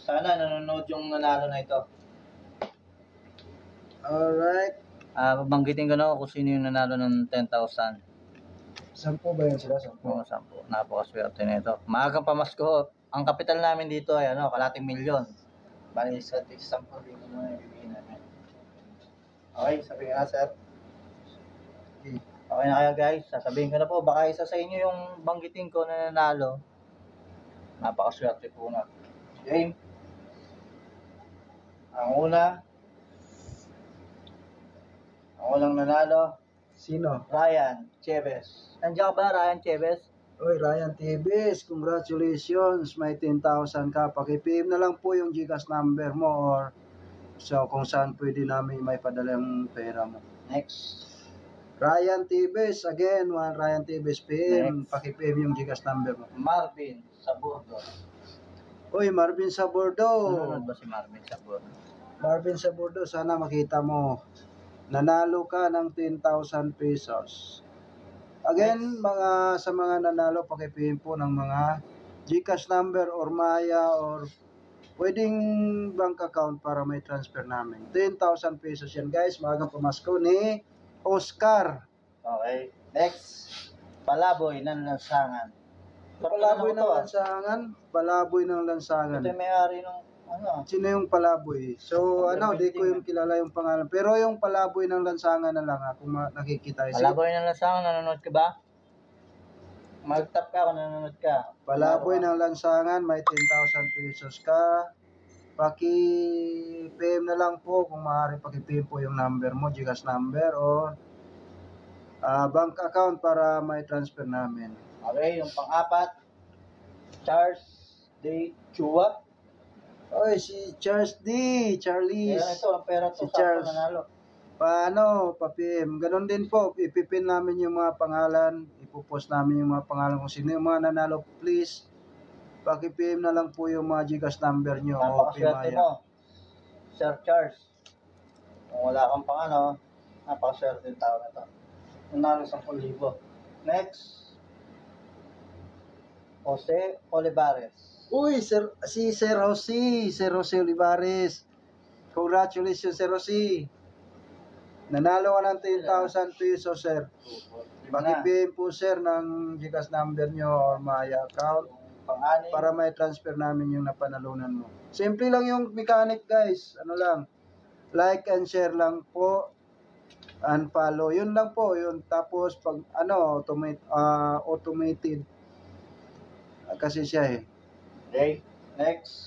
Sana nanonood yung nanalo na ito. Alright. Babanggitin ko na kung sino yung nanalo ng 10,000. 10 ba yan sila? 10. Oo, 10. Napakaswerte na ito. Maagang pamasko. Ang kapital namin dito ay kalating milyon. Bali, sa 10 din naman yung bibigyan namin. Okay, sabihin nga, sir. Okay na kayo, guys. Sasabihin ko na po, baka isa sa inyo yung banggitin ko na nanalo. Napakaswerte po na. Game. Ang unang nanalo, Sino? Ryan Chavez. Nandiyan ka ba, Ryan Chavez? Oy, Ryan Tibes, congratulations. May 10,000 ka. Paki-PM na lang po yung GCash number mo or so kung saan pwede namin may padala yung pera mo. Next. Ryan Tibes, again, Ryan Tibes PM. Next. Paki-PM yung GCash number mo. Marvin Saburdo. Oy, Marvin Saburdo. Nanonood ba si Marvin Saburdo? Marvin Saburdo, sana makita mo. Nanalo ka ng 10,000 pesos. Again, sa mga nanalo, paki-PM po ng mga GCash number or Maya or pwedeng bank account para may transfer namin. 10,000 pesos yan, guys. Magang pamasko ni Oscar. Okay. Next. Palaboy ng Lansangan. Palaboy ng Lansangan. Palaboy ng Lansangan. Ito yung may-ari ng Sino yung Palaboy? So, di ko yung kilala yung pangalan. Pero yung Palaboy ng Lansangan na lang, kung nakikita. Palaboy ng Lansangan, nanonood ka ba? Mag-tap ka kung nanonood ka. Palaboy ng Lansangan, may 10,000 pesos ka. Paki-PM na lang po kung maaari paki-PM po yung number mo, GCash number o bank account para may transfer namin. Okay, yung pang-apat, Charles D. Chua. Oy, si Charles D. Charles. Kaya ito, ang pera to, Si Charles. nanalo. Paano, pa-PM? Ganon din po, ipipin namin yung mga pangalan, ipopost namin yung mga pangalan kung sino yung mga nanalo. Please, paki-PM na lang po yung mga GCash number nyo. Napakaswerte mo, Sir Charles. Kung wala kang pang napakaswerte yung tao na to. Nanalo 10,000. Next, Jose Olivares. Uy, Sir Jose Olivares. Congratulations, Sir Jose. Nanalo ka ng 10,000 pesos, sir. Paki-PM po, sir, ng GCash number nyo or Maya account para may transfer namin yung napanalunan mo. Simple lang yung mechanic, guys. Ano lang, like and share lang po and follow. Yun lang po, yun. Tapos, pag automated kasi siya eh. Okay, next.